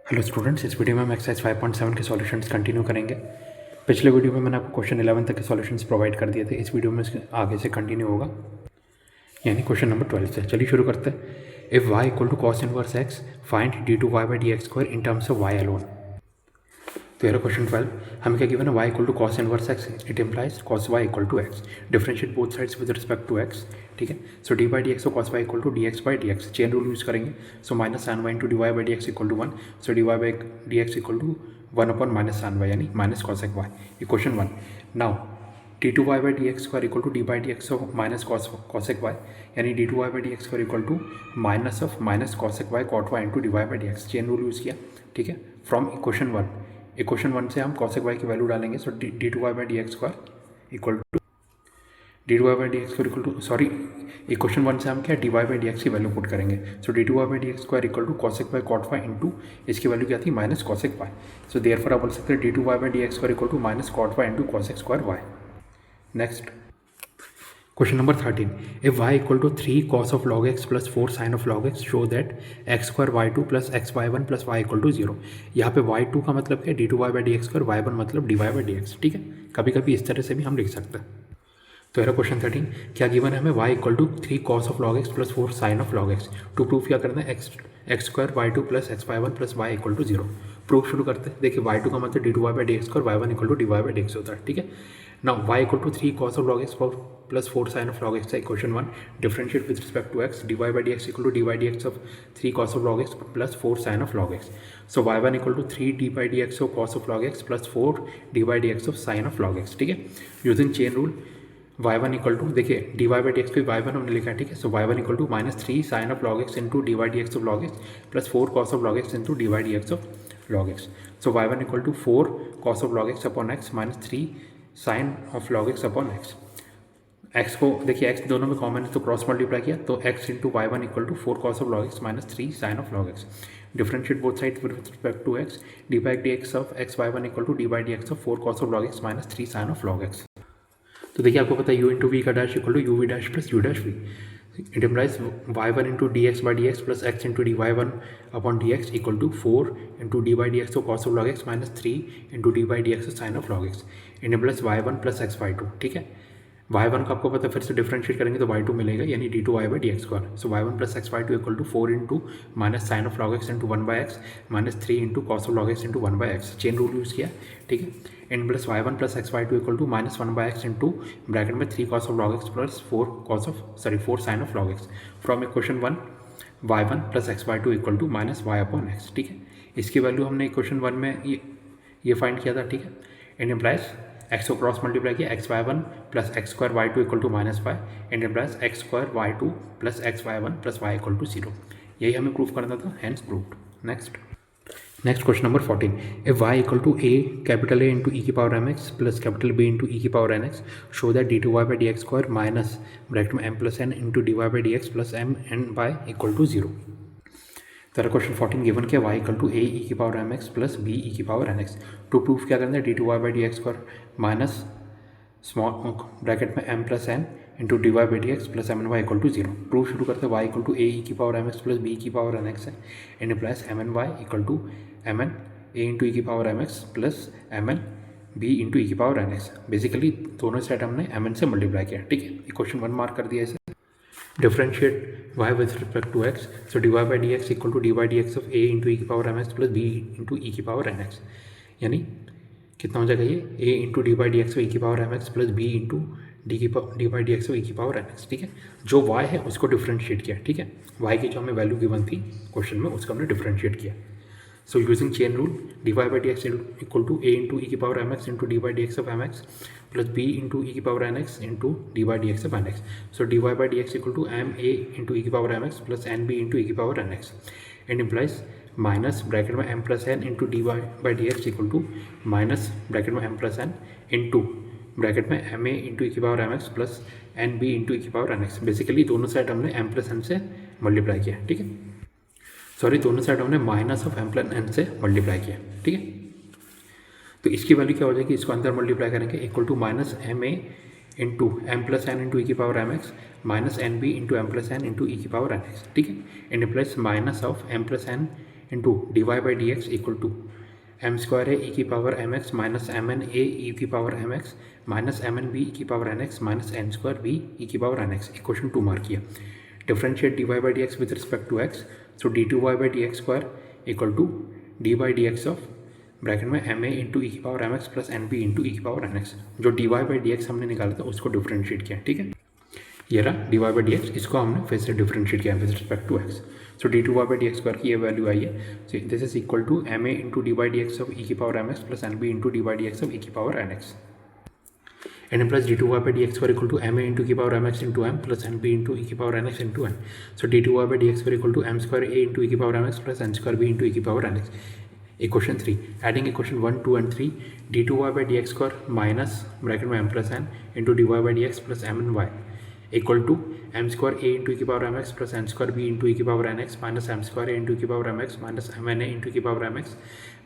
Hello students, इस video में हम एक्सरसाइज 5.7 के सॉल्यूशंस कंटिन्यू करेंगे। पिछले वीडियो में मैंने आपको क्वेश्चन 11 तक के सॉल्यूशंस प्रोवाइड कर दिए थे। इस वीडियो में इसके आगे से कंटिन्यू होगा, यानी क्वेश्चन नंबर 12 से। चलिए शुरू करते हैं। If y equal to cos inverse x find d two y by D x square in terms of y alone. तो ये क्वेश्चन 12 हमें क्या गिवन है, y equal to cos inverse x, it implies cos y equal to x, differentiate both sides with respect to x। ठीक है, so d by D x और cos y equal to d x by D x, chain rule use करेंगे। So minus sine y into d Y by D x equal to 1, so D Y by D x equal to 1 upon minus sine y, यानी minus cosec y. Equation 1। Now d two y by D x square equal to d by D x of minus cosec y, यानी d two y by D x square equal to minus of minus cosec y cot y into d Y by D x, chain rule use किया। ठीक है, from equation 1। Equation 1 से हम cosec Y की value डालेंगे। So d two y by D x square equal to d two y by D x square equal to, sorry, equation 1 से हम क्या d Y by D x की value put करेंगे। So d two y by D x square equal to cosec y cot y into इसकी value क्या थी, minus cosec y. So therefore आप बोल सकते हैं d two y by D x square equal to minus cot y into cosec square y. Next question number 13। If y equal to 3 cos of log x plus 4 sin of log x show that x square y2 plus x y one plus y equal to 0। यहाँ पे y2 का मतलब क्या है, d two y by D x square, y1 मतलब d Y by D x. ठीक है, कभी कभी इस तरह से भी हम लिख सकते हैं। तो यह क्वेश्चन 13 क्या गिवन है हमें, y equal to 3 cos of log x plus 4 sin of log x। To proof क्या करना है, x square y2 plus x y one plus y equal to 0। Proof शुरू करते हैं। देखिए y2 का मतलब d two y by D x square, y1 equal to d Y by D x होता है। ठीक है, now y equal to 3 cos of log x plus 4 sin of log x है equation 1। Differentiate with respect to x, d Y by D x equal to d y d x of 3 cos of log x plus 4 sin of log x। So y1 equal to 3 d by D x of cos of log x plus 4 d by D x of sin of log x। ठीक है, using chain rule y1 equal to, देखिए d Y by D x को y1 हमने लिखा है। ठीक है, so y1 equal to minus 3 sine of log x into d y d x of log x plus 4 cos of log x into d y d x of log x। So y1 equal to 4 cos of log x upon x minus 3 sine of log x upon x। x को देखिए, x दोनों में common है तो cross multiply किया, तो x into y one equal to 4 cos of log x minus 3 sine of log x। Differentiate both side with respect to x, d by D x of x y one equal to d by D x of 4 cos of log x minus 3 sine of log x। तो देखिए आपको पता है u into v का dash equal to u v dash plus you dash v. It implies y one into d x by D x plus x into d y one upon d x equal to 4 into D by D x of cos of log x minus 3 into D by D x of sine of log x। It implies y one plus x y two. ठीक है, y1 का आपको पता है, फिर से differentiate करेंगे तो y2 मिलेगा, यानी d two y by D x square. So y1 plus x y two equal to 4 into minus sine of log x into 1 by x minus 3 into cos of log x into 1 by x, chain rule use किया। ठीक है, इन plus y1 plus x y two equal to minus 1 by x into bracket में 3 cos of log x plus 4 sign of log x। From equation 1 y1 plus x y two equal to minus y upon x. ठीक है, इसकी value हमने equation 1 में ये find किया था। ठीक है, इन इम्प्लाइज एक्स को क्रॉस मल्टीप्लाई किया, x y one plus x square y two equal to minus y, and implies x square y two plus x y one plus y equal to 0। यही हमें proof करना था, hence proved. Next question number 14। If y equal to a capital a into ई की power M x plus capital b into ई की power N x, show that d two y by D x square minus bracket में m plus n into d Y by D x plus m n by equal to 0। तेरा question 14 given किया, y equal to a e की power M x plus b e की power N x. To proof क्या करना है, d two y by D x square minus small bracket में m plus n into d Y by D x plus m n y equal to 0। Proof शुरू करते हैं, y equal to a e की power M x plus b की power N x है, and plus m n y equal to m n a into ई की power M x plus m n B into ई की power N x. Basically दोनों side हमने m n से multiply किया। ठीक है, इक्वेशन 1 मार्क कर दिया इसे। Differentiate y with respect to x, so D Y by D x equal to d by D x of a into ई की power M x plus B into ई की power N x, यानी कितना हो जाएगा ये a into D by D x e की power M x plus B into D by D x e की power N x. ठीक है, जो y है उसको डिफरेंशिएट किया। ठीक है, y की जो हमें वैल्यू गिवन थी क्वेश्चन में उसको हमने डिफरेंशिएट किया। So using chain rule, D Y by D x equal to A into ई की power M x into D by D x of M x plus B into ई की power N x into D by D x of N X. So D Y by D x equal to M A into ई की power M x plus N B into ई की power N x, and implies minus bracket में m plus n into d Y by D x equal to minus bracket में m plus n into bracket में m ए into ई की power M x plus N B into ई की power N x. Basically दोनों side हमने m plus n से multiply किया। ठीक है, सॉरी, दोनों साइड हमने minus of m plus n से मल्टीप्लाई किया। ठीक है, तो इसकी वैल्यू क्या हो जाएगी, इसको अंदर मल्टीप्लाई करेंगे, equal to minus m A into m plus n into ई की power M x minus n B into m plus n into ई की पावर एन एक्स। ठीक है, and plus minus of m plus n into d Y by D x equal to m square है e की power M x minus m n a e की power M x minus m n B e की power N x minus n square b e की power N x. Equation 2 mark किया। Differentiate d Y by D x with respect to x, so d two y by D x square equal to d by D x of bracket में m ए into ई की power M x plus N B into ई की power N x. जो d Y by D x हमने निकाला था उसको differentiate किया, ठीक है। ये रहा d Y by D x, इसको हमने फिर से डिफरेंशिएट किया with respect to x. So d two y by D x square की ये वैल्यू आई है। So this is equal to M A into D by D x of e की power M x plus N B into D by D x of e की power N x. N plus d two y by D x square equal to M A into की power M x into m plus N B into ई की power N x into n. So d two y by D x square equal to m square a into ई की power M x plus n square b into ई की power N x. Equation 3 adding equation 1, 2 and 3 d two y by D x square minus bracket में m plus n into d Y by D x plus m n y equal to m square a into की power M x plus n square b into ई की power N x minus m square a into की power M x minus m n a into की power M x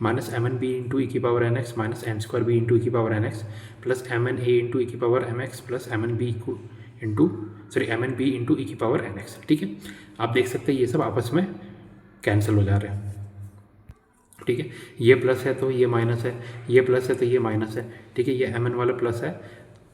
minus m n B into ई की power N x minus n square b into ई की power N x plus m n a into ई की power M x plus m n B into m n B into ई की power N x. ठीक है, आप देख सकते हैं ये सब आपस में कैंसिल हो जा रहे हैं। ठीक है, ये प्लस है तो ये माइनस है, ये प्लस है तो ये माइनस है। ठीक है, ये एम एन वाला प्लस है,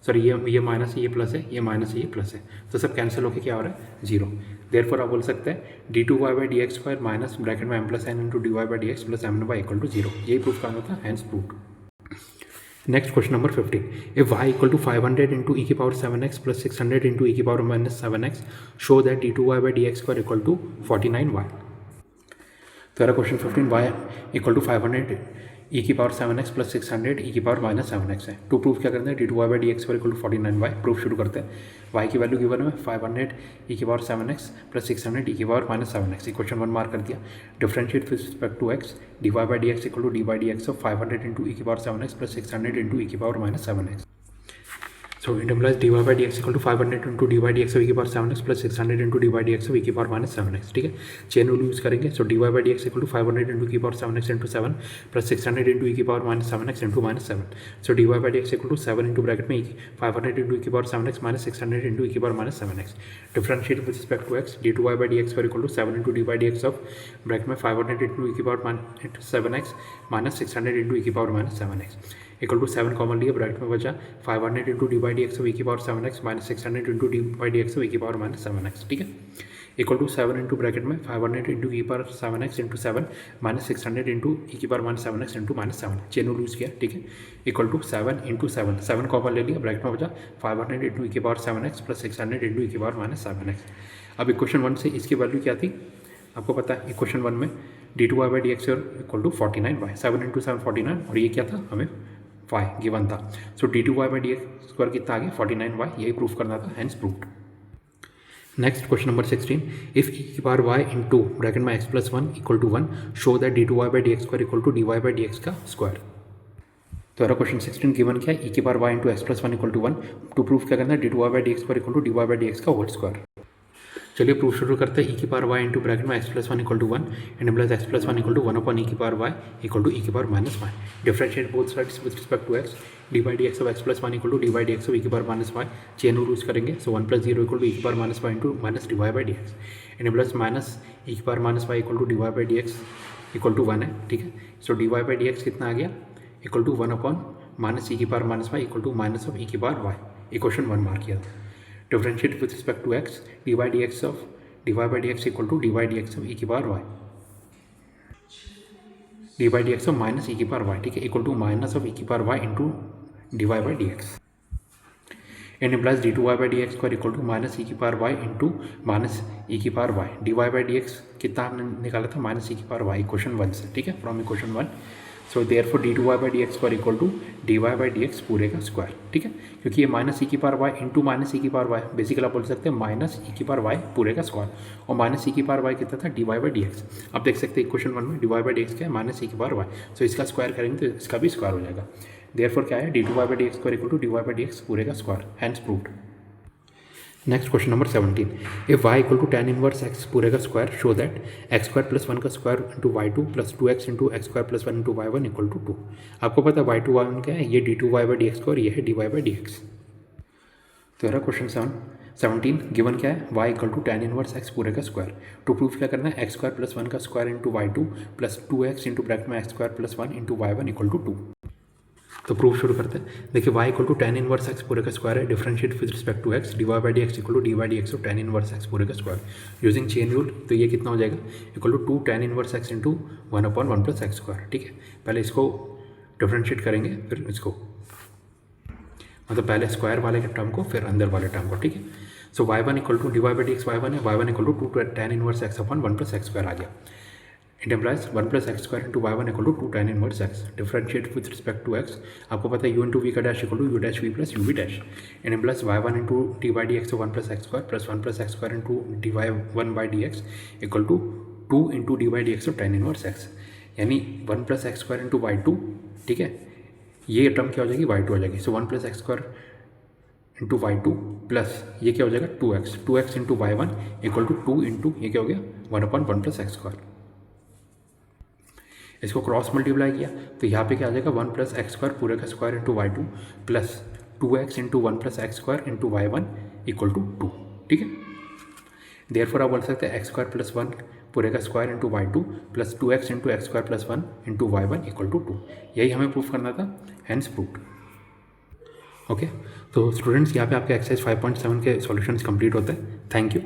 सॉरी ये माइनस है, ये प्लस है, ये माइनस है, ये प्लस है, तो सब कैंसिल होकर क्या हो रहा है, 0। देयरफॉर आप बोल सकते हैं d two y by D x square minus bracket में m plus n into d Y by D x plus m n y equal to 0। यही प्रूफ करना था, hence proved. Next question number 15, if y equal to 500 into ई की power 7x plus 600 into ई की power minus 7x show that d two y by D x square equal to 49y। तो question 15 y equal to 500 ई की power 7x plus 600 ई की power minus 7x है। To proof क्या करते हैं, d two y by D x square equal to 49y। Proof शुरू करते हैं। y की वैल्यू गिवन है 500 ई की पावर 7x प्लस 600 ई की power minus 7x। Equation 1 mark कर दिया। Differentiate with respect to x, d Y by D x equal to d by D x of 500 into ई की पावर 7x प्लस 600 इंटू ई की power minus 7x। So it implies dy by dx equal to 500 into dy by dx of e की power 7x plus 600 into dy by dx of e की power minus 7x। ठीक है, chain rule use करेंगे। So dy by dx equal to 500 into की power 7x into 7 plus 600 into e की power minus 7x into minus 7। So dy by dx equal to 7 into bracket में 500 into e की power 7x minus 600 into e की power minus 7x। Differentiate with respect to x, dy by dx equal to 7 into dy by dx of bracket में 500 into e की power 7x minus 600 into e की power minus 7x equal to 7 common लिया, bracket में बचा 500 into D by D x of e की power 7x minus 600 into D by D x of e की power minus 7x। ठीक है, equal to 7 into bracket में 500 into e power 7x into 7 minus 600 into ई की power minus 7x into minus 7। Chain rule use किया। ठीक है, equal to 7 into 7 common ले लिया, ब्रैकेट में बचा 500 इंटू ई की पावर 7x प्लस 600 इंटू ई की पावर माइनस 7x। अब इक्वेशन 1 से इसकी वैल्यू क्या थी आपको पता है। इक्वेशन 1 में d two y by D x equal to 49y, 7 into 7 49, और ये क्या था हमें y गिवन था। So d two y by D x square कितना आ गया 49y, यही प्रूफ करना था, hence proved. Next question number 16, if e की पावर y इंटू ब्रैकेट में x plus 1 equal to 1 show that d two y by D x square equal to d Y by D x का square. तो हमारा question 16 given क्या है, e की power y into x plus 1 equal to 1। To proof क्या करना है, d two y by D x square equal to d Y by D x का होल स्क्वायर। चलिए प्रूफ शुरू करते हैं। ई की पावर y इंटू ब्रैकेट में x plus 1 equal to 1 and plus x plus 1 equal to 1 upon e की power y equal to e की power minus 1। Differentiate both sides with respect to x, d by D x of x plus 1 equal to d by D x of e की power minus 1। Chain rule use करेंगे। So 1 plus 0 equal to e की power minus 1 into minus d Y by D x and plus minus e की power minus 1 equal to d Y by D x equal to 1 है। ठीक है, so D Y by D x कितना आ गया equal to 1 upon minus e की power minus 1 equal to minus of e की power y। Equation 1 mark किया। Differentiate with respect to x, d by D x of d Y by D x equal to d y d x of e की power y, d by D x of minus e की power y। ठीक है, equal to minus of e की power y into d Y by D x and implies d two y by D x square equal to minus e की power y into minus e की power y। D Y by D x कितना हमने निकाला था, minus e की power y, equation 1 से। ठीक है, from equation 1। So therefore d two y by D x square equal to d Y by D x पूरे का स्क्वायर। ठीक है, क्योंकि ये माइनस ई की power y into minus e की पावर y, बेसिकली आप बोल सकते हैं माइनस ई की पावर y पूरे का स्क्वायर, और माइनस ई की पावर y कितना था d Y by D x. आप देख सकते हैं इक्वेशन 1 में d Y by D x क्या है, माइनस ई की पावर y। सो इसका स्क्वायर करेंगे तो इसका भी स्क्वायर हो जाएगा। देयरफॉर क्या है, d two y by D x square equal to d Y by D x पूरे का square, hence proved. Next question number 17, if y equal to tan inverse x पूरे का square show that x square plus 1 का square into y2 plus 2x into x square plus 1 into y1 equal to 2। आपको पता है y2 y1 क्या है, ये d two y by D x square, ये है d Y by D x. तो रहा क्वेश्चन 7, 17 गिवन क्या है, y equal to tan inverse x पूरे का स्क्वायर। टू प्रूफ क्या करना है, एक्स स्क्वायर प्लस 1 का square into y2 plus 2x into bracket में x square plus 1 into y1 equal to 2। तो प्रूफ शुरू करते हैं। देखिए y equal to tan inverse x पूरे का स्क्वायर है, differentiate with respect to x, dy by D x equal to d by D x of tan inverse x पूरे का स्क्वायर यूजिंग चेन रूल। तो ये कितना हो जाएगा, equal to 2 tan inverse x into 1/1 plus x square. ठीक है, पहले इसको डिफरेंशिएट करेंगे, फिर इसको मतलब पहले स्क्वायर वाले के टर्म को फिर अंदर वाले टर्म को। ठीक है, so y1 equal to d Y by D x y1 है, y1 equal to 2 tan inverse x upon 1 plus x square आ गया। It implies 1 plus x square into y1 equal to 2 tan inverse x, differentiate with respect to x। आपको पता है u into v का dash equal to u dash v plus u v dash. It implies y1 into D by D x 1 plus x square plus 1 plus x square into d y 1 by D x equal to 2 into D by D x of tan inverse x, यानी 1 plus x square into y2। ठीक है, ये term क्या हो जाएगी, y2 हो जाएगी। सो 1 plus x square into y2 plus ये क्या हो जाएगा 2x into y1 equal to 2 into ये क्या हो गया 1/1 प्लस एक्स स्क्वायर। इसको क्रॉस मल्टीप्लाई किया तो यहाँ पे क्या आ जाएगा 1 प्लस एक्स स्क्वायर पूरे का square into y2 plus 2x into 1 plus x square into y1 equal to 2। ठीक है, देयरफॉर आप बोल सकते हैं एक्स स्क्वायर प्लस 1 पूरे का square into y2 plus 2x into x square plus 1 into y1 equal to 2। यही हमें प्रूफ करना था, हैंस प्रूव्ड। ओके, तो स्टूडेंट्स यहाँ पे आपके एक्सरसाइज 5.7 के सॉल्यूशंस कंप्लीट होते हैं। Thank you.